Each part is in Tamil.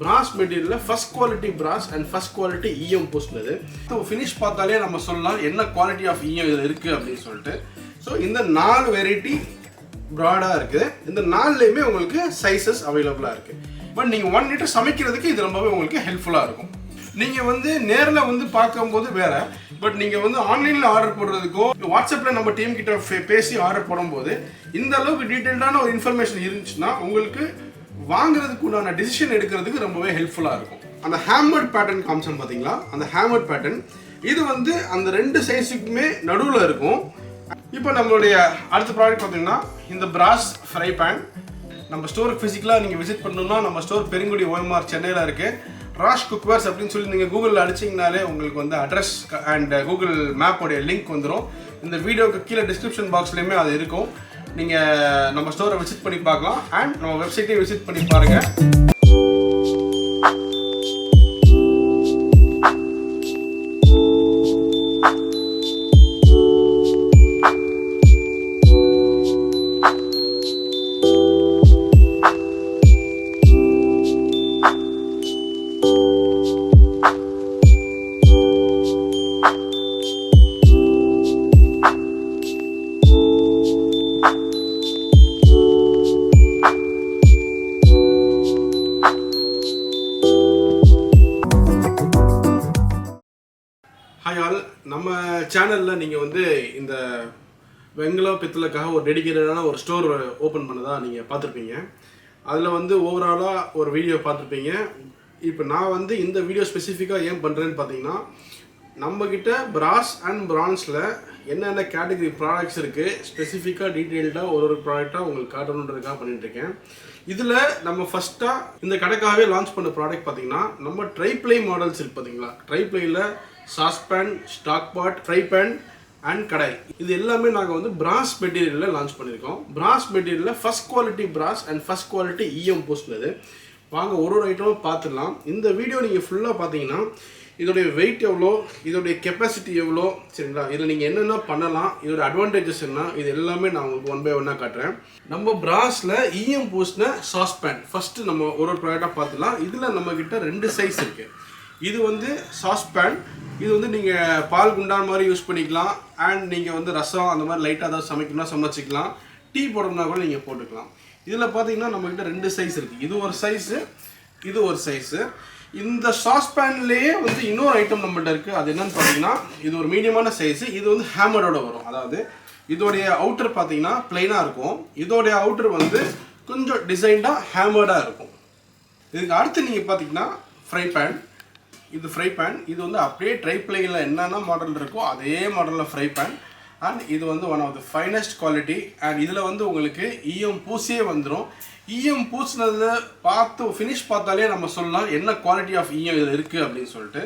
brass material first quality brass and first quality EM பூசினது. ஸோ ஃபினிஷ் பார்த்தாலே நம்ம சொல்லலாம் என்ன குவாலிட்டி ஆஃப் EM இதில் இருக்குது அப்படின்னு சொல்லிட்டு. ஸோ இந்த 4 வெரைட்டி ப்ராடாக இருக்குது. இந்த 4லேயுமே உங்களுக்கு சைஸஸ் அவைலபிளாக இருக்குது. பட் நீங்கள் 1 லிட்டர் சமைக்கிறதுக்கு இது ரொம்பவே உங்களுக்கு ஹெல்ப்ஃபுல்லாக இருக்கும். நீங்கள் வந்து நேரில் வந்து பார்க்கும்போது வேறு, பட் நீங்கள் வந்து ஆன்லைனில் ஆர்டர் போடுறதுக்கோ வாட்ஸ்அப்பில் நம்ம டீம் கிட்ட பேசி ஆர்டர் போடும்போது இந்த அளவுக்கு டீட்டெயில்டான ஒரு இன்ஃபர்மேஷன் இருந்துச்சுன்னா உங்களுக்கு வாங்குறதுக்கு உண்டான டிசிஷன் எடுக்கிறதுக்கு ரொம்பவே ஹெல்ப்ஃபுல்லாக இருக்கும். அந்த ஹேமர்ட் பேட்டர்ன் காமிச்சோம் பார்த்தீங்களா, அந்த ஹேமர்ட் பேட்டர்ன் இது வந்து அந்த 2 சைஸுக்குமே நடுவில் இருக்கும். இப்போ நம்மளுடைய அடுத்த ப்ராடக்ட் பார்த்தீங்கன்னா இந்த பிராஸ் ஃப்ரை பேன். நம்ம ஸ்டோருக்கு ஃபிசிக்கலாக நீங்கள் விசிட் பண்ணணும்னா நம்ம ஸ்டோர் பெருங்குடி OMR சென்னையில் இருக்குது. ராஷ் குக்வேர்ஸ் அப்படின்னு சொல்லி நீங்கள் கூகுளில் அடிச்சிங்கனாலே உங்களுக்கு வந்து அட்ரஸ் அண்ட் கூகுள் மேப்போடைய லிங்க் வந்துடும். இந்த வீடியோக்கு கீழே டிஸ்கிரிப்ஷன் பாக்ஸ்லேயுமே அது இருக்கும். நீங்கள் நம்ம ஸ்டோரை விசிட் பண்ணி பார்க்கலாம் அண்ட் நம்ம வெப்சைட்டையும் விசிட் பண்ணி பாருங்கள். ஹாய் ஆல், நம்ம சேனலில் நீங்கள் வந்து இந்த வெங்கலம் பித்தளைக்காக ஒரு டெடிக்கேட்டடான ஒரு ஸ்டோர் ஓப்பன் பண்ணதாக நீங்கள் பார்த்துருப்பீங்க. அதில் வந்து ஓவராலாக ஒரு வீடியோ பார்த்துருப்பீங்க. இப்போ நான் வந்து இந்த வீடியோ ஸ்பெசிஃபிக்காக ஏன் பண்ணுறேன்னு பார்த்தீங்கன்னா, நம்மக்கிட்ட பிராஸ் அண்ட் பிரான்ஸில் என்னென்ன கேட்டகரி ப்ராடக்ட்ஸ் இருக்குது ஸ்பெசிஃபிக்காக டீட்டெயில்டாக ஒரு ப்ராடக்டாக உங்களுக்கு காட்டணுன்றதுக்காக பண்ணிகிட்ருக்கேன். இதில் நம்ம ஃபஸ்ட்டாக இந்த கடைக்காகவே லான்ச் பண்ண ப்ராடக்ட் பார்த்தீங்கன்னா நம்ம ட்ரைப்ளை மாடல்ஸ் இருக்குது பார்த்தீங்களா. ட்ரைப்ளையில் saucepan, stock pot, fry pan and kadai இது எல்லாமே நாங்கள் வந்து பிராஸ் மெட்டீரியலில் லான்ச் பண்ணியிருக்கோம். பிராஸ் மெட்டீரியலில் first quality brass and first quality EM பூசினது. வாங்க ஒரு ஐட்டமும் பார்த்துடலாம். இந்த வீடியோ நீங்கள் ஃபுல்லாக பார்த்தீங்கன்னா இதோடைய வெயிட் எவ்வளோ, இதோடைய கெப்பாசிட்டி எவ்வளோ, சரிங்களா, இதில் நீங்கள் என்னென்ன பண்ணலாம், இதோட அட்வான்டேஜஸ் என்ன, இது எல்லாமே நான் உங்களுக்கு 1 by 1 காட்டுறேன். நம்ம பிராஸில் EM பூசின சாஸ்பேன் ஃபஸ்ட்டு நம்ம ஒரு ப்ராடக்டாக பார்த்துலாம். இதில் நம்மக்கிட்ட 2 சைஸ் இருக்குது. இது வந்து சாஸ்பேன், இது வந்து நீங்கள் பால் குண்டான் மாதிரி யூஸ் பண்ணிக்கலாம் அண்ட் நீங்கள் வந்து ரசம் அந்த மாதிரி லைட்டாக ஏதாவது சமைக்கணும்னா சமைச்சிக்கலாம், டீ போடணும்னா கூட நீங்கள் போட்டுக்கலாம். இதில் பார்த்தீங்கன்னா நம்மக்கிட்ட 2 சைஸ் இருக்குது. இது ஒரு சைஸு, இது ஒரு சைஸு. இந்த சாஸ்பேன்லேயே வந்து இன்னொரு ஐட்டம் நம்மகிட்ட இருக்குது. அது என்னன்னு பார்த்தீங்கன்னா இது ஒரு மீடியமான சைஸு. இது வந்து ஹேமரோட வரும். அதாவது இதோடைய அவுட்டர் பார்த்தீங்கன்னா பிளைனாக இருக்கும், இதோடைய அவுட்டர் வந்து கொஞ்சம் டிசைன்டாக ஹேமர்டாக இருக்கும். இதுக்கு அடுத்து நீங்கள் பார்த்தீங்கன்னா ஃப்ரை பேன். இது ஃப்ரை பேன், இது வந்து அப்படியே ட்ரைப்ளையில் என்னென்ன மாடல் இருக்கோ அதே மாடலில் ஃப்ரை பேன் அண்ட் இது வந்து one of the finest quality. And இதில் வந்து உங்களுக்கு EM பூசியே வந்துடும். EM பூசினதை பார்த்து ஃபினிஷ் பார்த்தாலே நம்ம சொல்லலாம் என்ன குவாலிட்டி ஆஃப் EM இதில் இருக்குது அப்படின்னு சொல்லிட்டு.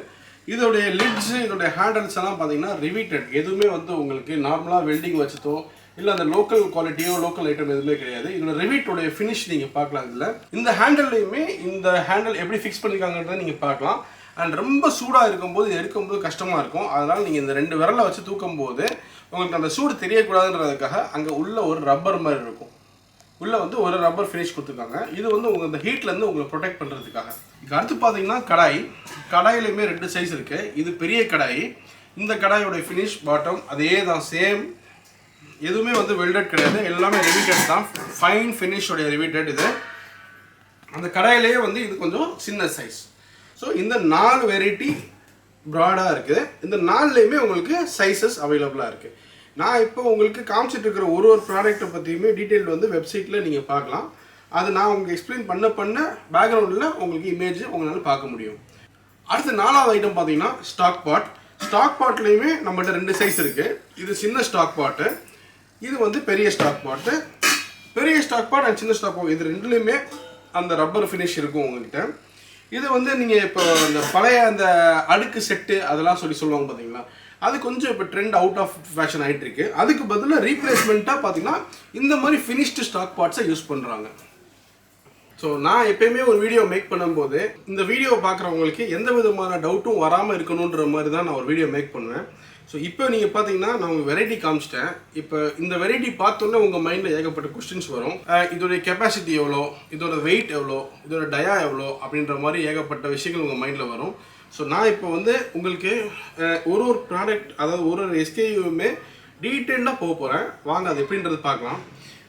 இதோடைய லிட்ஸு, இதோடைய ஹேண்டல்ஸ் எல்லாம் பார்த்தீங்கன்னா ரிவீட்டட். எதுவுமே வந்து உங்களுக்கு நார்மலாக வெல்டிங் வச்சதோ இல்லை அந்த லோக்கல் குவாலிட்டியோ லோக்கல் ஐட்டம் எதுவுமே கிடையாது. இதோட ரிவீட்டோடைய ஃபினிஷ் நீங்கள் பார்க்கலாம். இதில் இந்த ஹேண்டல்லையுமே இந்த ஹேண்டல் எப்படி ஃபிக்ஸ் பண்ணியிருக்காங்கன்றதை நீங்கள் பார்க்கலாம். அண்ட் ரொம்ப சூடாக இருக்கும்போது இது எடுக்கும்போது கஷ்டமாக இருக்கும். அதனால் நீங்கள் இந்த 2 விரலை வச்சு தூக்கும்போது உங்களுக்கு அந்த சூடு தெரியக்கூடாதுன்றதுக்காக அங்கே உள்ள ஒரு ரப்பர் மாதிரி இருக்கும். உள்ளே வந்து ஒரு ரப்பர் ஃபினிஷ் கொடுத்துருக்காங்க. இது வந்து உங்கள் இந்த ஹீட்லேருந்து உங்களை ப்ரொடெக்ட் பண்ணுறதுக்காக. இதுக்கு அடுத்து பார்த்தீங்கன்னா கடாய். கடாயிலையுமே 2 சைஸ் இருக்குது. இது பெரிய கடாய். இந்த கடாயோடைய ஃபினிஷ் பாட்டம் அதே தான், சேம். எதுவுமே வந்து வெல்டட் கிடையாது, எல்லாமே ரிவீட்டட் தான். ஃபைன் ஃபினிஷோடைய ரிவீட்டட் இது. அந்த கடாயிலேயே வந்து இது கொஞ்சம் சின்ன சைஸ். ஸோ இந்த 4 வெரைட்டி ப்ராடாக இருக்குது. இந்த 4லேயுமே உங்களுக்கு சைஸஸ் அவைலபிளாக இருக்குது. நான் இப்போ உங்களுக்கு காமிச்சிட்டு இருக்கிற ஒரு ப்ராடக்ட்டை பற்றியுமே டீட்டெயில் வந்து வெப்சைட்டில் நீங்கள் பார்க்கலாம். அது நான் உங்களுக்கு எக்ஸ்பிளைன் பண்ண பேக்ரவுண்டில் உங்களுக்கு இமேஜ் உங்களால் பார்க்க முடியும். அடுத்த 4வது ஐட்டம் பார்த்தீங்கன்னா ஸ்டாக் பாட். ஸ்டாக் பாட்லேயுமே நம்மகிட்ட 2 சைஸ் இருக்குது. இது சின்ன ஸ்டாக் பாட்டு, இது வந்து பெரிய ஸ்டாக் பாட்டு. பெரிய ஸ்டாக் பாட் அண்ட் சின்ன ஸ்டாக் பாட் இது 2லேயுமே அந்த ரப்பர் ஃபினிஷ் இருக்கும் உங்கள்கிட்ட. இது வந்து நீங்கள் இப்போ அந்த பழைய அந்த அடுக்கு செட்டு அதெல்லாம் சொல்லுவாங்க பார்த்தீங்களா, அது கொஞ்சம் இப்போ ட்ரெண்ட் அவுட் ஆஃப் ஃபேஷன் ஆகிட்டு இருக்கு. அதுக்கு பதிலாக ரீப்ளேஸ்மெண்ட்டாக பார்த்தீங்கன்னா இந்த மாதிரி ஃபினிஷ்டு ஸ்டாக் பார்ட்ஸை யூஸ் பண்ணுறாங்க. ஸோ நான் எப்பயுமே ஒரு வீடியோ மேக் பண்ணும்போது இந்த வீடியோ பார்க்குறவங்களுக்கு எந்த விதமான டவுட்டும் வராமல் இருக்கணுன்ற மாதிரி தான் நான் ஒரு வீடியோ மேக் பண்ணுவேன். ஸோ இப்போ நீங்கள் பார்த்தீங்கன்னா நான் உங்கள் வெரைட்டி காமிச்சிட்டேன். இப்போ இந்த வெரைட்டி பார்த்தோன்னே உங்கள் மைண்டில் ஏகப்பட்ட கொஸ்டின்ஸ் வரும். இதோடைய கெப்பாசிட்டி எவ்வளோ, இதோட வெயிட் எவ்வளோ, இதோட டயா எவ்வளோ அப்படின்ற மாதிரி ஏகப்பட்ட விஷயங்கள் உங்கள் மைண்டில் வரும். ஸோ நான் இப்போ வந்து உங்களுக்கு ஒரு ப்ராடக்ட், அதாவது ஒரு எஸ்கேயுமே டீட்டெயிலாக போகிறேன். வாங்க அது எப்படின்றது பார்க்கலாம்.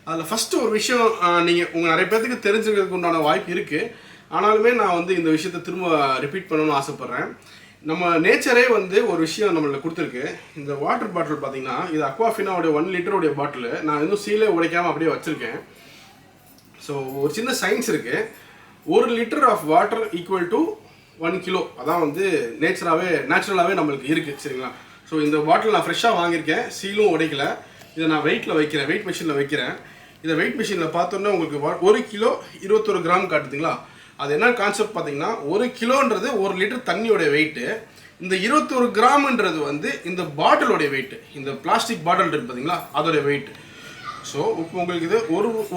அதில் ஃபஸ்ட்டு ஒரு விஷயம் நீங்கள் உங்கள் நிறைய பேர்த்துக்கு தெரிஞ்சுக்கிறதுக்கு உண்டான வாய்ப்பு இருக்குது. ஆனாலுமே நான் வந்து இந்த விஷயத்தை திரும்ப ரிப்பீட் பண்ணணும்னு ஆசைப்பட்றேன். நம்ம நேச்சரே வந்து ஒரு விஷயம் நம்மளுக்கு கொடுத்துருக்கு. இந்த வாட்டர் பாட்டில் பார்த்தீங்கன்னா இது அக்வாஃபினாவுடைய 1 லிட்டருடைய பாட்டில். நான் இன்னும் சீலே உடைக்காமல் அப்படியே வச்சுருக்கேன். ஸோ ஒரு சின்ன சயின்ஸ் இருக்குது. 1 litre of water equal to 1 kilo. அதான் வந்து நேச்சுரலாகவே நம்மளுக்கு இருக்குது. சரிங்களா? ஸோ இந்த பாட்டில் நான் ஃப்ரெஷ்ஷாக வாங்கியிருக்கேன், சீலும் உடைக்கல. இதை நான் வெயிட்டில் வைக்கிறேன், வெயிட் மிஷினில் வைக்கிறேன். இதை வெயிட் மிஷினில் பார்த்தோன்னே உங்களுக்கு 1 கிலோ 21 கிராம் காட்டுதுங்களா? அது என்ன கான்செப்ட் பார்த்தீங்கன்னா 1 கிலோன்றது 1 லிட்டர் தண்ணியோடைய வெயிட்டு. இந்த 21 கிராம்ன்றது வந்து இந்த பாட்டிலோடைய வெயிட்டு. இந்த பிளாஸ்டிக் பாட்டில் இருக்குது பார்த்தீங்களா, அதோடைய வெயிட். ஸோ இப்போ உங்களுக்கு இது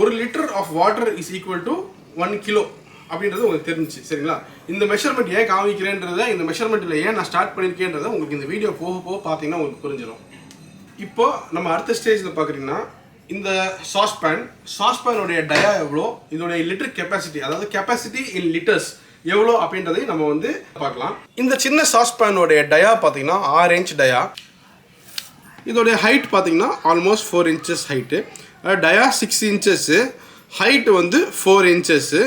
ஒரு litre of water is equal to 1 kilo அப்படின்றது உங்களுக்கு தெரிஞ்சிச்சு. சரிங்களா? இந்த மெஷர்மெண்ட் ஏன் காமிக்கிறேன்றதை, இந்த மெஷர்மெண்ட்டில் ஏன் நான் ஸ்டார்ட் பண்ணியிருக்கேன்றதை உங்களுக்கு இந்த வீடியோ போக போக பார்த்தீங்கன்னா உங்களுக்கு புரிஞ்சிடும். இப்போ நம்ம அடுத்த ஸ்டேஜில் பார்க்குறீங்கன்னா இந்த சாஸ்பேனுடைய டயா எவ்வளோ, இதோடைய லிட்டர் கெப்பாசிட்டி, அதாவது கெப்பாசிட்டி இன் லிட்டர்ஸ் எவ்வளோ அப்படின்றதை நம்ம வந்து பார்க்கலாம். இந்த சின்ன சாஸ்பேனுடைய டயா பார்த்தீங்கன்னா 6 இன்ச் டயா. இதோடைய ஹைட் பார்த்தீங்கன்னா almost 4 inches height. Dia 6 inches, height வந்து 4 இன்ச்சஸ்ஸு.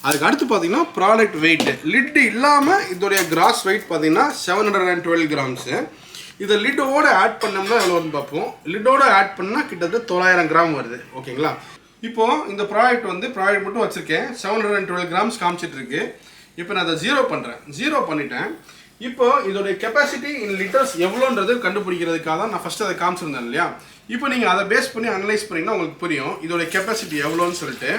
அதுக்கு அடுத்து பார்த்தீங்கன்னா ப்ராடக்ட் வெயிட்டு, லிட்டு இல்லாமல் இதோடைய கிராஸ் வெயிட் பார்த்தீங்கன்னா 712 கிராம்ஸு. இதை லிட்டோட ஆட் பண்ணோம்னா எவ்வளோ வரும்னு பார்ப்போம். லிட்டோட ஆட் பண்ணால் கிட்டத்தட்ட 900 கிராம் வருது. ஓகேங்களா? இப்போது இந்த ப்ராடக்ட் மட்டும் வச்சுருக்கேன், 712 கிராம்ஸ் காமிச்சிட்டு இருக்கு. இப்போ நான் அதை ஜீரோ பண்ணிட்டேன். இப்போ இதோடைய கெப்பாசிட்டி இன் லிட்டர்ஸ் எவ்வளோன்றது கண்டுபிடிக்கிறதுக்காக தான் நான் ஃபஸ்ட்டு அதை காமிச்சிருந்தேன் இல்லையா? இப்போ நீங்கள் அதை பேஸ் பண்ணி அனலைஸ் பண்ணிங்கன்னா உங்களுக்கு புரியும் இதோடைய கெப்பாசிட்டி எவ்வளோன்னு சொல்லிட்டு.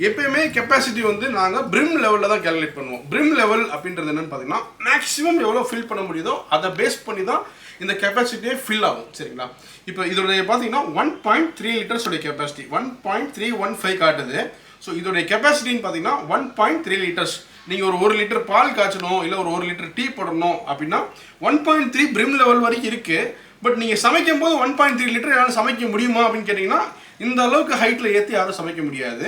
எப்பயுமே கெப்பாசிட்டி வந்து நாங்கள் பிரிம் லெவலில் தான் கேல்குலேட் பண்ணுவோம். பிரிம் லெவல் அப்படின்றது என்னென்னு பார்த்தீங்கன்னா மேக்ஸிமம் எவ்வளோ ஃபில் பண்ண முடியுதோ அதை பேஸ் பண்ணி தான் இந்த கெப்பாசிட்டியே ஃபில் ஆகும். சரிங்களா? இப்போ இதோடைய பார்த்தீங்கன்னா 1.3 லிட்டர்ஸோடைய கெப்பாசிட்டி 1.315 காட்டுது. ஸோ இதோடைய கெப்பாசிட்டின்னு பார்த்தீங்கன்னா 1.3 லிட்டர்ஸ். நீங்கள் ஒரு லிட்டர் பால் காய்ச்சணும், இல்லை ஒரு லிட்டர் டீ போடணும் அப்படின்னா 1.3 பிரிம் லெவல் வரைக்கும் இருக்குது. பட் நீங்கள் சமைக்கும் போது 1.3 லிட்டர் யாரும் சமைக்க முடியுமா அப்படின்னு கேட்டிங்கன்னா இந்த அளவுக்கு ஹைட்டில் ஏற்றி யாரும் சமைக்க முடியாது.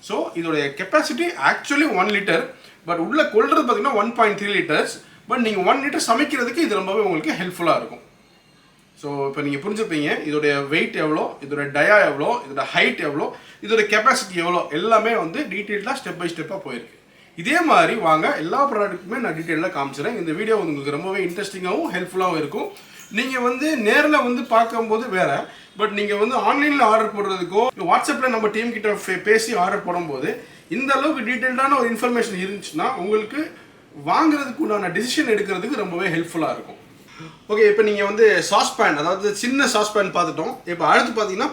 ஸோ இதோடைய கெப்பாசிட்டி ஆக்சுவலி 1 லிட்டர், பட் உள்ளே கொள்வது பார்த்தீங்கன்னா 1.3 லிட்டர்ஸ். பட் நீங்கள் 1 லிட்டர் சமைக்கிறதுக்கு இது ரொம்பவே உங்களுக்கு ஹெல்ப்ஃபுல்லாக இருக்கும். ஸோ இப்போ நீங்கள் புரிஞ்சுப்பீங்க இதோடைய வெயிட் எவ்வளோ, இதோடைய டயா எவ்வளோ, இதோட ஹைட் எவ்வளோ, இதோடைய கெப்பாசிட்டி எவ்வளோ, எல்லாமே வந்து டீட்டெயிலாக ஸ்டெப் பை ஸ்டெப்பாக போயிருக்கு. இதே மாதிரி வாங்க எல்லா ப்ராடக்ட்டுமே நான் டீட்டெயிலாக காமிச்சிடுறேன். இந்த வீடியோ உங்களுக்கு ரொம்பவே இன்ட்ரெஸ்டிங்காகவும் ஹெல்ப்ஃபுல்லாகவும் இருக்கும். நீங்கள் வந்து நேரில் வந்து பார்க்கும்போது வேறு, பட் நீங்கள் வந்து ஆன்லைனில் ஆர்டர் போடுறதுக்கோ வாட்ஸ்அப்பில் நம்ம டீம் கிட்ட பேசி ஆர்டர் போடும்போது இந்த அளவுக்கு டீட்டெயில்டான ஒரு இன்ஃபர்மேஷன் இருந்துச்சுன்னா உங்களுக்கு வாங்குறதுக்கு உண்டான டிசிஷன் எடுக்கிறதுக்கு ரொம்பவே ஹெல்ப்ஃபுல்லாக இருக்கும். ஓகே, இப்போ நீங்கள் வந்து சாஸ்பேன், அதாவது சின்ன சாஸ்பேன் பார்த்துட்டோம். இப்போ அடுத்து பார்த்தீங்கன்னா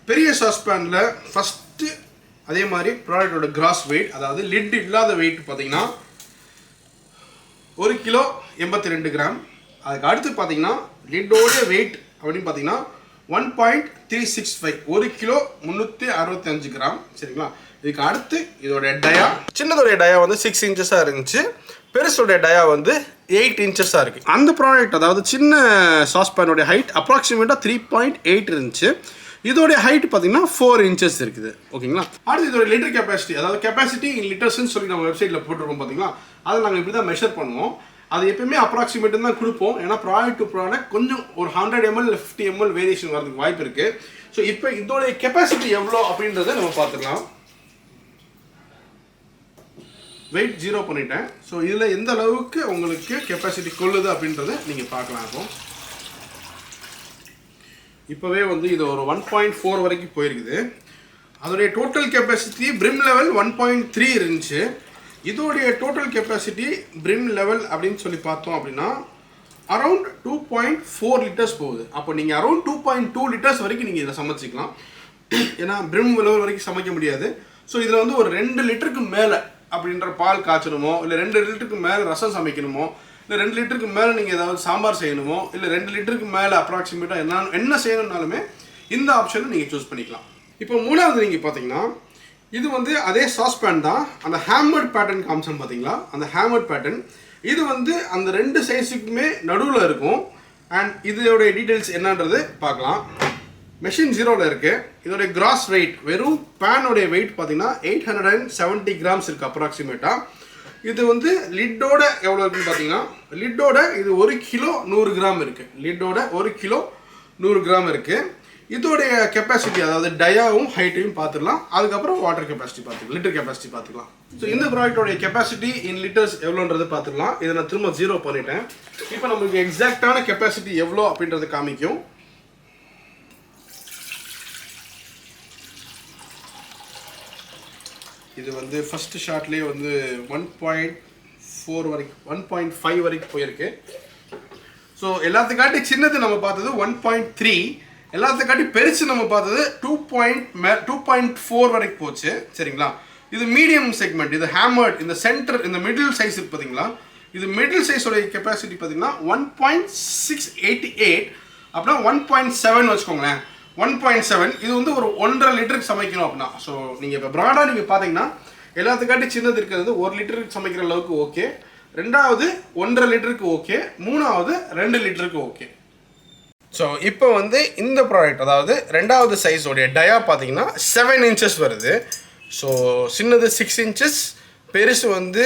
பெரிய சாஸ்பேனில் ஃபஸ்ட்டு அதே மாதிரி ப்ராடக்டோட கிராஸ் வெயிட், அதாவது லிட் இல்லாத வெயிட் பார்த்தீங்கன்னா 1 கிலோ 82 கிராம். அதுக்கு அடுத்து பார்த்தீங்கன்னா லிட்டோட வெயிட் அப்படின்னு பார்த்தீங்கன்னா 1.365, 1 கிலோ 365 கிராம். சரிங்களா? இதுக்கு அடுத்து இதோடைய டயா, சின்னதோடைய டயா வந்து 6 இன்ச்சஸாக இருந்துச்சு, பெருசோடைய டயா வந்து 8 இன்ச்சஸாக இருக்குது. அந்த ப்ராடக்ட் அதாவது சின்ன சாஸ்பேனோடைய ஹைட் அப்ராக்சிமேட்டாக 3.8 இருந்துச்சு. இதோடைய ஹைட் பார்த்தீங்கன்னா 4 இன்ச்சஸ் இருக்குது. ஓகேங்களா? அடுத்து இதோட லிட்டர் கெப்பாசிட்டி, அதாவது கெப்பாசிட்டி இன் லிட்டர்ஸ்ன்னு சொல்லி நம்ம வெப்சைட்டில் போட்டிருக்கோம் பார்த்தீங்களா, அதை நாங்கள் இப்படி தான் மெஷர் பண்ணுவோம். அது எப்பயுமே அப்ராக்சிமேட்டு தான் கொடுப்போம். ஏன்னா ப்ராடக்ட் டு ப்ராடக்ட் கொஞ்சம் ஒரு 100 ml 50 ml வேரியேஷன் வரதுக்கு வாய்ப்பு இருக்குது. ஸோ இப்போ இதோடைய கெப்பாசிட்டி எவ்வளோ அப்படின்றத நம்ம பார்த்துக்கலாம். வெயிட் 0 பண்ணிட்டேன். ஸோ இதில் எந்த அளவுக்கு உங்களுக்கு கெப்பாசிட்டி கொள்ளுது அப்படின்றத நீங்கள் பார்க்கலாம். இப்போவே வந்து இது ஒரு 1.4 வரைக்கும் போயிருக்குது. அதோடைய டோட்டல் கெப்பாசிட்டி பிரிம் லெவல் 1.3 இருந்துச்சு. இதோடைய டோட்டல் கெப்பாசிட்டி பிரிம் லெவல் அப்படின்னு சொல்லி பார்த்தோம் அப்படின்னா அரௌண்ட் 2.4 லிட்டர்ஸ் போகுது. அப்போ நீங்கள் அரௌண்ட் 2.2 லிட்டர்ஸ் வரைக்கும் நீங்கள் இதை சமைச்சிக்கலாம். ஏன்னா பிரிம் லெவல் வரைக்கும் சமைக்க முடியாது. ஸோ இதில் வந்து ஒரு 2 லிட்டருக்கு மேலே அப்படின்ற பால் காய்ச்சணுமோ, இல்லை 2 லிட்டருக்கு மேலே ரசம் சமைக்கணுமோ, இல்லை 2 லிட்டருக்கு மேலே நீங்கள் ஏதாவது சாம்பார் செய்யணுமோ, இல்லை 2 லிட்டருக்கு மேலே அப்ராக்சிமேட்டாக என்ன செய்யணும்னாலுமே இந்த ஆப்ஷனை நீங்கள் சூஸ் பண்ணிக்கலாம். இப்போ மூணாவது நீங்கள் பார்த்தீங்கன்னா இது வந்து அதே சாஸ்பேன் தான். அந்த ஹேமர்ட் பேட்டர்ன் காமிச்சோம் பார்த்தீங்களா, அந்த ஹேமர்ட் பேட்டர்ன் இது வந்து அந்த ரெண்டு சைஸுக்குமே நடுவில் இருக்கும். அண்ட் இதோடைய டீட்டெயில்ஸ் என்னன்றது பார்க்கலாம். மெஷின் ஜீரோவில் இருக்குது. இதோடைய கிராஸ் வெயிட் வெறும் பேனோடைய வெயிட் பார்த்தீங்கன்னா 870 கிராம்ஸ் இருக்குது அப்ராக்சிமேட்டாக. இது வந்து லிட்டோட எவ்வளோ இருக்குன்னு பார்த்தீங்கன்னா, லிட்டோட இது 1 கிலோ 100 கிராம் இருக்குது. லிட்டோட 1 கிலோ 100 கிராம் இருக்குது. இதோடைய கெப்பாசிட்டி, அதாவது டயாவும் ஹைட்டையும் பார்த்துக்கலாம். அதுக்கப்புறம் வாட்டர் கெப்பாசிட்டி பார்த்துக்கலாம், லிட்டர் கெப்பாசிட்டி பார்த்துக்கலாம். ஸோ இந்த ப்ராடக்டோடைய கெப்பாசிட்டி இன் லிட்டர்ஸ் எவ்வளோன்றது பார்த்துக்கலாம். இதை நான் திரும்ப 0 பண்ணிட்டேன். இப்போ நமக்கு எக்ஸாக்டான கெப்பாசிட்டி எவ்வளோ அப்படின்றது காமிக்கும். இது வந்து ஃபர்ஸ்ட் ஷாட்லேயே வந்து 1.4 வரைக்கும் 1.5 வரைக்கும் போயிருக்கு. ஸோ எல்லாத்துக்காட்டி சின்னது நம்ம பார்த்தது 1.3, எல்லாத்துக்காட்டி பெருசு நம்ம பார்த்தது 2.4 வரைக்கும் போச்சு. சரிங்களா? இது மீடியம் செக்மெண்ட், இது ஹேமர்ட், இந்த சென்டர், இந்த மிடில் சைஸ் இருக்கு பார்த்தீங்களா, இது மிடில் சைஸோடைய கெப்பாசிட்டி பார்த்தீங்கன்னா 1.688 அப்படின்னா 1.7 வச்சுக்கோங்களேன். 1.7 இது வந்து ஒரு 1.5 லிட்டருக்கு சமைக்கணும் அப்படின்னா. ஸோ நீங்கள் இப்போ ப்ராடாக நீங்கள் பார்த்தீங்கன்னா எல்லாத்துக்காட்டி சின்னது இருக்கிறது 1 லிட்டருக்கு சமைக்கிற அளவுக்கு ஓகே, ரெண்டாவது 1.5 லிட்டருக்கு ஓகே, மூணாவது 2 லிட்டருக்கு ஓகே. ஸோ இப்போ வந்து இந்த ப்ராடக்ட், அதாவது ரெண்டாவது சைஸோடைய டயா பார்த்தீங்கன்னா 7 இன்ச்சஸ் வருது. ஸோ சின்னது 6 இன்ச்சஸ், பெருசு வந்து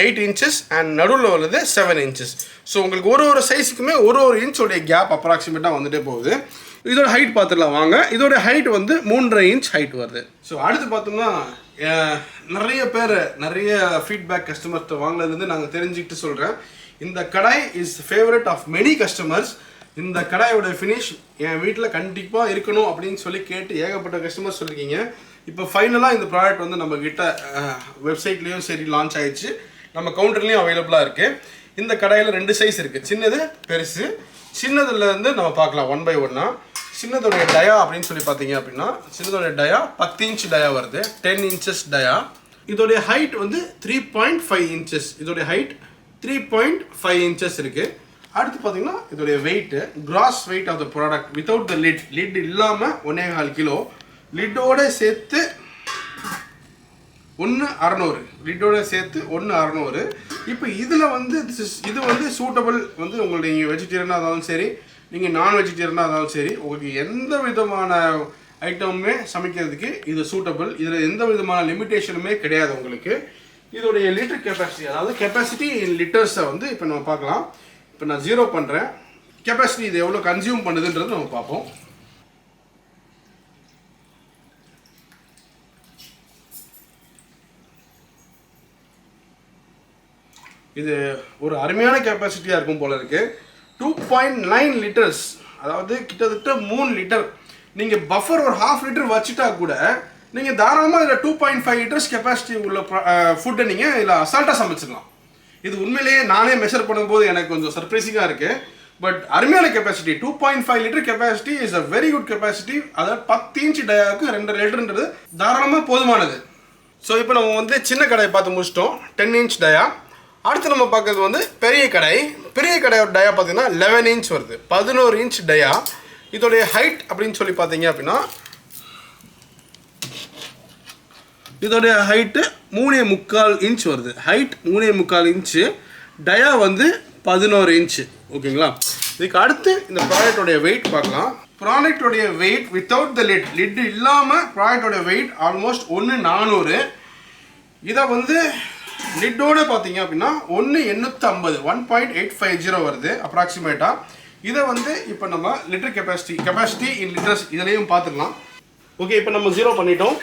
8 இன்ச்சஸ் அண்ட் நடுவில் உள்ளது 7 இன்ச்சஸ். ஸோ உங்களுக்கு ஒரு சைஸுக்குமே ஒரு இன்ச்சோடைய கேப் அப்ராக்சிமேட்டாக வந்துட்டே போகுது. இதோட ஹைட் பார்த்துடலாம் வாங்க. இதோட ஹைட் வந்து 3.5 இன்ச் ஹைட் வருது. ஸோ அடுத்து பார்த்தோம்னா நிறைய ஃபீட்பேக் கஸ்டமர்கிட்ட வாங்கினதுலேருந்து நாங்கள் தெரிஞ்சுக்கிட்டு சொல்கிறேன், இந்த kadai is favourite of many customers. இந்த கடாயோட ஃபினிஷ் என் வீட்டில் கண்டிப்பாக இருக்கணும் அப்படின்னு சொல்லி கேட்டு ஏகப்பட்ட கஸ்டமர் சொல்லியிருக்கீங்க. இப்போ ஃபைனலாக இந்த ப்ராடக்ட் வந்து நம்மக்கிட்ட வெப்சைட்லேயும் சரி லான்ச் ஆயிடுச்சு, நம்ம கவுண்டர்லேயும் அவைலபிளாக இருக்குது. இந்த கடாயில் 2 சைஸ் இருக்குது, சின்னது பெருசு. சின்னதுலேருந்து நம்ம பார்க்கலாம் 1 by 1. சின்னதோடைய டயா அப்படின்னு சொல்லி பார்த்தீங்க அப்படின்னா, சின்னதோடைய டயா 10 இன்ச் டயா வருது, 10 இன்ச்சஸ் டயா. இதோடைய ஹைட் வந்து 3.5 இன்ச்சஸ். இதோடைய ஹைட் 3.5 இன்ச்சஸ் இருக்குது. அடுத்து பார்த்தீங்கன்னா இதோடைய weight, gross weight of the product without the lid இல்லாமல் 1.25 கிலோ, லிட்டோட சேர்த்து 1.600, லிட்டோட சேர்த்து 1.600. இப்போ இதில் வந்து இது வந்து சூட்டபிள் வந்து உங்களுக்கு, நீங்கள் வெஜிடேரியனாக இருந்தாலும் சரி, நீங்கள் நான் வெஜிடேரியனாக இருந்தாலும் சரி, உங்களுக்கு எந்த விதமான ஐட்டமுமே சமைக்கிறதுக்கு இது சூட்டபிள். இதில் எந்த விதமான லிமிட்டேஷனுமே கிடையாது உங்களுக்கு. இதோடைய லிட்டர் கெப்பாசிட்டி, அதாவது கெப்பாசிட்டி இன் லிட்டர்ஸை வந்து இப்போ நம்ம பார்க்கலாம். இப்போ நான் 0 பண்ணுறேன். கெப்பாசிட்டி இது எவ்வளோ கன்சியூம் பண்ணுதுன்றது நம்ம பார்ப்போம். இது ஒரு அருமையான கெப்பாசிட்டியாக இருக்கும் போல இருக்குது. 2.9 லிட்டர்ஸ், அதாவது கிட்டத்தட்ட 3 லிட்டர். நீங்கள் பஃபர் ஒரு 1/2 லிட்டர் வச்சுட்டா கூட நீங்கள் தாராளமாக இதில் 2.5 லிட்டர்ஸ் கெப்பாசிட்டி உள்ள ஃபுட்டை நீங்கள் இதில் அசால்ட்டாக சமைச்சிடலாம். இது உண்மையிலேயே நானே மெஷர் பண்ணும்போது எனக்கு கொஞ்சம் சர்ப்ரைசிங்காக இருக்குது. பட் அருமையான capacity, 2.5 litre capacity is a very good capacity. அதாவது 10 இன்ச் டயாவுக்கு 2 லிட்டர்ன்றது தாராளமாக போதுமானது. ஸோ இப்போ நம்ம வந்து சின்ன கடாயை பார்த்து முடிச்சிட்டோம், 10 இன்ச் டயா. அடுத்து நம்ம பார்க்குறது வந்து பெரிய கடாய். பெரிய கடாயோட டயா பார்த்தீங்கன்னா 11 இன்ச் வருது, 11 இன்ச் டயா. இதோடைய ஹைட் அப்படின்னு சொல்லி பார்த்தீங்க அப்படின்னா, இதோடைய ஹைட்டு 3.25 இன்ச் வருது. ஹைட் 3.25 இன்ச்சு, டயா வந்து 11 இன்ச்சு. ஓகேங்களா? இதுக்கு அடுத்து இந்த ப்ராடக்டோடைய வெயிட் பார்க்கலாம். ப்ராடக்டோடைய வெயிட் வித்தவுட் த லிட் இல்லாமல் ப்ராடக்டோடைய வெயிட் ஆல்மோஸ்ட் 1.400. இதை வந்து லிட்டோடு பார்த்தீங்க அப்படின்னா 1.850, 1.850 வருது அப்ராக்சிமேட்டாக. இதை வந்து இப்போ நம்ம லிட்டர் கெப்பாசிட்டி இன் லிட்டர்ஸ் இதுலேயும் பார்த்துக்கலாம். ஓகே, இப்போ நம்ம 0 பண்ணிட்டோம்.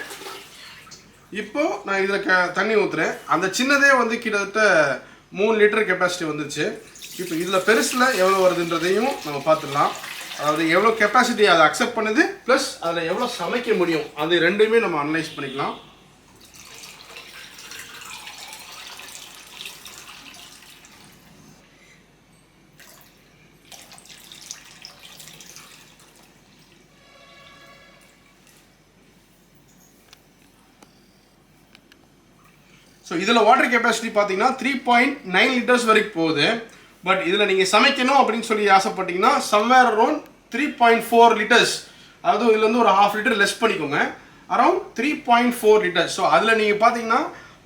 இப்போது நான் இதில் தண்ணி ஊற்றுறேன். அந்த சின்னதே வந்து கிட்டத்தட்ட 3 லிட்டர் கெப்பாசிட்டி வந்துருச்சு. இப்போ இதில் பெருசில் எவ்வளோ வருதுன்றதையும் நம்ம பார்த்துடலாம். அதாவது எவ்வளோ கெப்பாசிட்டி அதை அக்செப்ட் பண்ணுது, ப்ளஸ் அதில் எவ்வளோ சமைக்க முடியும், அது ரெண்டுமே நம்ம அனலைஸ் பண்ணிக்கலாம். ஸோ இதில் வாட்டர் கெப்பாசிட்டி பார்த்தீங்கன்னா 3.9 லிட்டர்ஸ் வரைக்கும் போகுது. பட் இதில் நீங்கள் சமைக்கணும் அப்படின்னு சொல்லி ஆசைப்பட்டீங்கன்னா சம்வேர் அரௌண்ட் 3.4 லிட்டர்ஸ், அதாவது இதில் வந்து ஒரு 1/2 லிட்டர் லெஸ் பண்ணிக்கோங்க, அரௌண்ட் 3.4 லிட்டர்ஸ். ஸோ அதில் நீங்கள் பார்த்தீங்கன்னா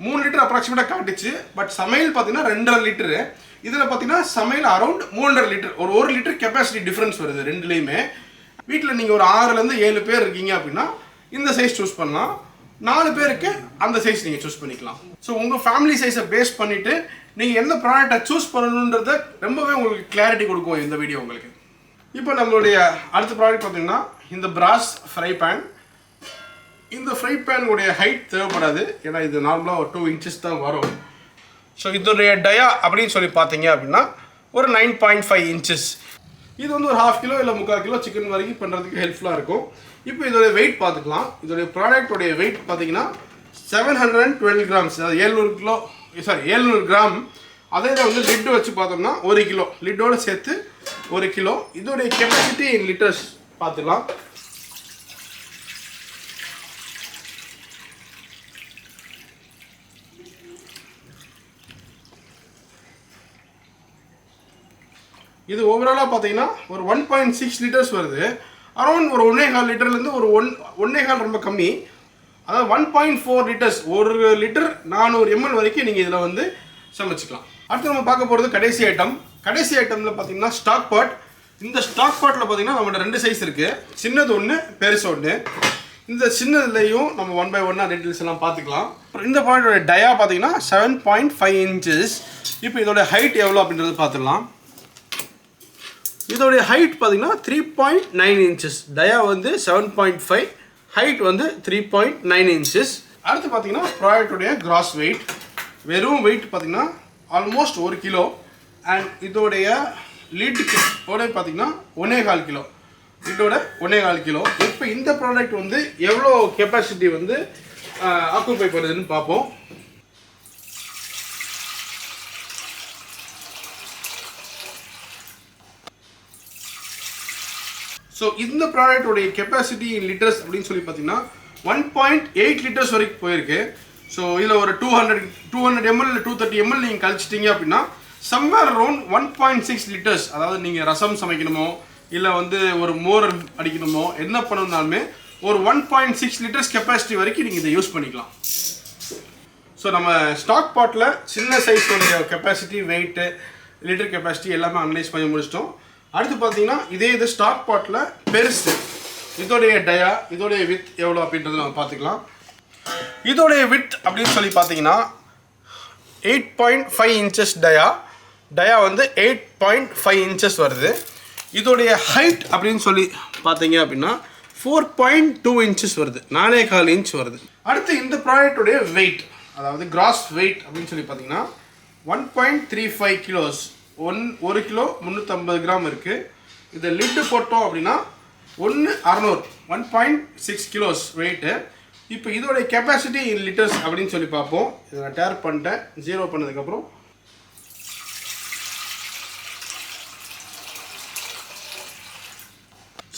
3 லிட்டர் அப்ராக்சிமேட்டாக காட்டுச்சு. பட் சமையல் பார்த்தீங்கன்னா 2.5 லிட்டரு. இதில் பார்த்தீங்கன்னா சமையல் அரௌண்ட் 3.5 லிட்டர், ஒரு 1 லிட்டர் கெப்பாசிட்டி டிஃப்ரென்ஸ் வருது ரெண்டுலேயுமே. வீட்டில் நீங்கள் ஒரு 6லேருந்து 7 பேர் இருக்கீங்க அப்படின்னா இந்த சைஸ் சூஸ் பண்ணலாம். 4 பேருக்கு அந்த சைஸ் நீங்கள் சூஸ் பண்ணிக்கலாம். ஸோ உங்கள் ஃபேமிலி சைஸை பேஸ் பண்ணிவிட்டு நீங்கள் எந்த ப்ராடக்டை சூஸ் பண்ணணுன்றத ரொம்பவே உங்களுக்கு கிளாரிட்டி கொடுக்கும் இந்த வீடியோ உங்களுக்கு. இப்போ நம்மளுடைய அடுத்த ப்ராடக்ட் பார்த்தீங்கன்னா இந்த பிராஸ் ஃப்ரை பேன். இந்த ஃப்ரை பேனுடைய ஹைட் தேவைப்படாது, ஏன்னா இது நார்மலாக ஒரு 2 இன்ச்சஸ் தான் வரும். ஸோ இதோடைய டயா அப்படின்னு சொல்லி பார்த்தீங்க அப்படின்னா ஒரு 9.5 இன்ச்சஸ். இது வந்து ஒரு 1/2 கிலோ இல்லை 3/4 கிலோ சிக்கன் வரைக்கும் பண்ணுறதுக்கு ஹெல்ப்ஃபுல்லாக இருக்கும். இப்போ இதோடைய வெயிட் பார்த்துக்கலாம். இதோடைய ப்ராடக்டோடைய வெயிட் பார்த்தீங்கன்னா 712 கிராம்ஸ், அதாவது 700 கிராம். அதே இதை வந்து லிட்டு வச்சு பார்த்தோம்னா 1 கிலோ, லிட்டோடு சேர்த்து 1 கிலோ. இதோடைய கெப்பாசிட்டி இன் லிட்டர்ஸ் பார்த்துக்கலாம். இது ஓவராலாக பார்த்தீங்கன்னா ஒரு 1.6 லிட்டர்ஸ் வருது. அரௌண்ட் ஒரு 1.25 லிட்டர்லேருந்து ஒரு 1.25 ரொம்ப கம்மி, அதாவது 1.4 லிட்டர்ஸ், 1 லிட்டர் 400 ml வரைக்கும் நீங்கள் இதில் வந்து சமைச்சிக்கலாம். அடுத்து நம்ம பார்க்க போகிறது கடைசி ஐட்டம். கடைசி ஐட்டமில் பார்த்தீங்கன்னா ஸ்டாக் பாட். இந்த ஸ்டாக் பாட்டில் பார்த்தீங்கன்னா நம்மகிட்ட 2 சைஸ் இருக்குது, சின்னது ஒன்று, பெருசு ஒன்று. இந்த சின்னதுலேயும் நம்ம 1 by 1 டீட்டெயில்ஸ் எல்லாம் பார்த்துக்கலாம். இந்த பாட்டோட டயா பார்த்தீங்கன்னா 7.5 இன்ச்சஸ். இப்போ இதோட ஹைட் எவ்வளோ அப்படின்றது பார்த்துடலாம். இதோடைய ஹைட் பார்த்தீங்கன்னா 3.9 இன்ச்சஸ். டயா வந்து 7.5, ஹைட் வந்து 3.9 இன்ச்சஸ். அடுத்து பார்த்தீங்கன்னா ப்ராடக்டோடைய கிராஸ் வெயிட். வெறும் வெயிட் பார்த்தீங்கன்னா ஆல்மோஸ்ட் 1 கிலோ. அண்ட் இதோடைய லிட்டுக்கு பார்த்தீங்கன்னா 1.25 கிலோ, லிட்டோட 1.25 கிலோ. இப்போ இந்த ப்ராடக்ட் வந்து எவ்வளோ கெப்பாசிட்டி வந்து ஆக்குபை பண்ணுதுன்னு பார்ப்போம். ஸோ இந்த ப்ராடக்டோடைய கெப்பாசிட்டி இன் லிட்டர்ஸ் அப்படின்னு சொல்லி பார்த்தீங்கன்னா 1.8 லிட்டர்ஸ் வரைக்கும் போயிருக்கு. ஸோ இதில் ஒரு 200 ml இல்லை 230 ml நீங்கள் கழிச்சிட்டிங்க அப்படின்னா சம்வேர் அரௌண்ட் 1.6 லிட்டர்ஸ். அதாவது நீங்கள் ரசம் சமைக்கணுமோ இல்லை வந்து ஒரு மோர் அடிக்கணுமோ என்ன பண்ணணும்னாலுமே ஒரு 1.6 லிட்டர்ஸ் கெப்பாசிட்டி வரைக்கும் நீங்கள் இதை யூஸ் பண்ணிக்கலாம். ஸோ நம்ம ஸ்டாக் பாட்டில் சின்ன சைஸோடைய கெப்பாசிட்டி, வெயிட்டு, லிட்டர் கெப்பாசிட்டி எல்லாமே அனலைஸ் பண்ணி முடிச்சிட்டோம். அடுத்து பார்த்தீங்கன்னா இது ஸ்டாக் பாட்டில் பெருசு. இதோடைய டயா, இதோடைய வித் எவ்வளோ அப்படின்றது நம்ம பார்த்துக்கலாம். இதோடைய வித் அப்படின்னு சொல்லி பார்த்தீங்கன்னா 8.5 இன்ச்சஸ் டயா வந்து 8.5 இன்ச்சஸ் வருது. இதோடைய ஹைட் அப்படின்னு சொல்லி பார்த்தீங்க அப்படின்னா 4.2 இன்ச்சஸ் வருது, 4.25 இன்ச் வருது. அடுத்து இந்த ப்ராடக்டோடைய வெயிட், அதாவது கிராஸ் வெயிட் அப்படின்னு சொல்லி பார்த்தீங்கன்னா 1.35 கிலோஸ், 1 கிலோ 350 கிராம் இருக்குது. இதை லிட்டு போட்டோம் அப்படின்னா 1.6 கிலோஸ் வெயிட்டு. இப்போ இதோடைய கெப்பாசிட்டி இன் லிட்டர்ஸ் அப்படின்னு சொல்லி பார்ப்போம். இதை நான் டேர் பண்ணிட்டேன், 0 பண்ணதுக்கப்புறம்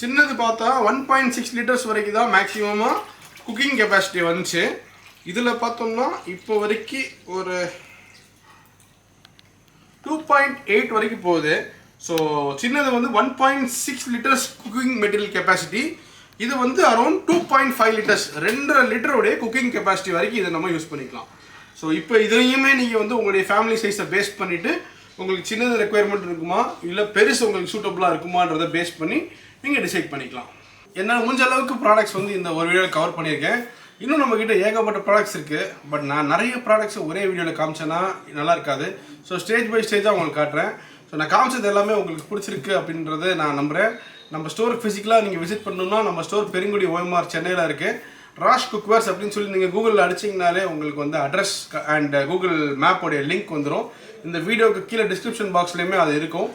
சின்னது பார்த்தா 1.6 லிட்டர்ஸ் வரைக்கும் தான் மேக்ஸிமமாக குக்கிங் கெப்பாசிட்டி வந்துச்சு. இதில் பார்த்தோம்னா இப்போ வரைக்கும் ஒரு 2.8 வரைக்கும் போகுது. ஸோ சின்னது வந்து 1.6 லிட்டர்ஸ் குக்கிங் மெட்டீரியல் கெப்பாசிட்டி. இது வந்து அரௌண்ட் 2.5 லிட்டர்ஸ், 2.5 லிட்டருடைய குக்கிங் கெப்பாசிட்டி வரைக்கும் இதை நம்ம யூஸ் பண்ணிக்கலாம். ஸோ இப்போ இதுலேயுமே நீங்கள் வந்து உங்களுடைய ஃபேமிலி சைஸை பேஸ் பண்ணிவிட்டு உங்களுக்கு சின்னது ரெக்குயர்மெண்ட் இருக்குமா இல்லை பெருசு உங்களுக்கு சூட்டபுளாக இருக்குமான்றதை பேஸ் பண்ணி நீங்கள் டிசைட் பண்ணிக்கலாம். என்னால் முடிஞ்ச அளவுக்கு ப்ராடக்ட்ஸ் வந்து இந்த ஒரு வீடியோவில் கவர் பண்ணியிருக்கேன். இன்னும் நம்மக்கிட்ட ஏகப்பட்ட ப்ராடக்ட்ஸ் இருக்குது. பட் நான் நிறைய ப்ராடக்ட்ஸை ஒரே வீடியோவில் காமிச்சேன்னா நல்லா இருக்காது. ஸோ ஸ்டேஜ் பை ஸ்டேஜாக உங்களுக்கு காட்டுறேன். ஸோ நான் காமிச்சது எல்லாமே உங்களுக்கு பிடிச்சிருக்கு அப்படின்றத நான் நம்புகிறேன். நம்ம ஸ்டோர் ஃபிசிக்கலாக நீங்கள் விசிட் பண்ணணும்னா நம்ம ஸ்டோர் பெருங்குடி OMR சென்னையில் இருக்குது. ராஷ் குக்வேர்ஸ் அப்படின்னு சொல்லி நீங்கள் கூகுளில் அடிச்சிங்கனாலே உங்களுக்கு வந்து அட்ரஸ் அண்ட் கூகுள் மேப்போடைய லிங்க் வந்துடும். இந்த வீடியோக்கு கீழே டிஸ்கிரிப்ஷன் பாக்ஸ்லேயுமே அது இருக்கும்.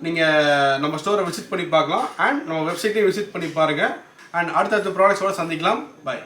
நீங்கள் நம்ம ஸ்டோரை விசிட் பண்ணி பார்க்கலாம். அண்ட் நம்ம வெப்சைட்டையும் விசிட் பண்ணி பாருங்கள். அண்ட் அடுத்தடுத்த ப்ராடக்ட்ஸோடு சந்திக்கலாம். பாய்.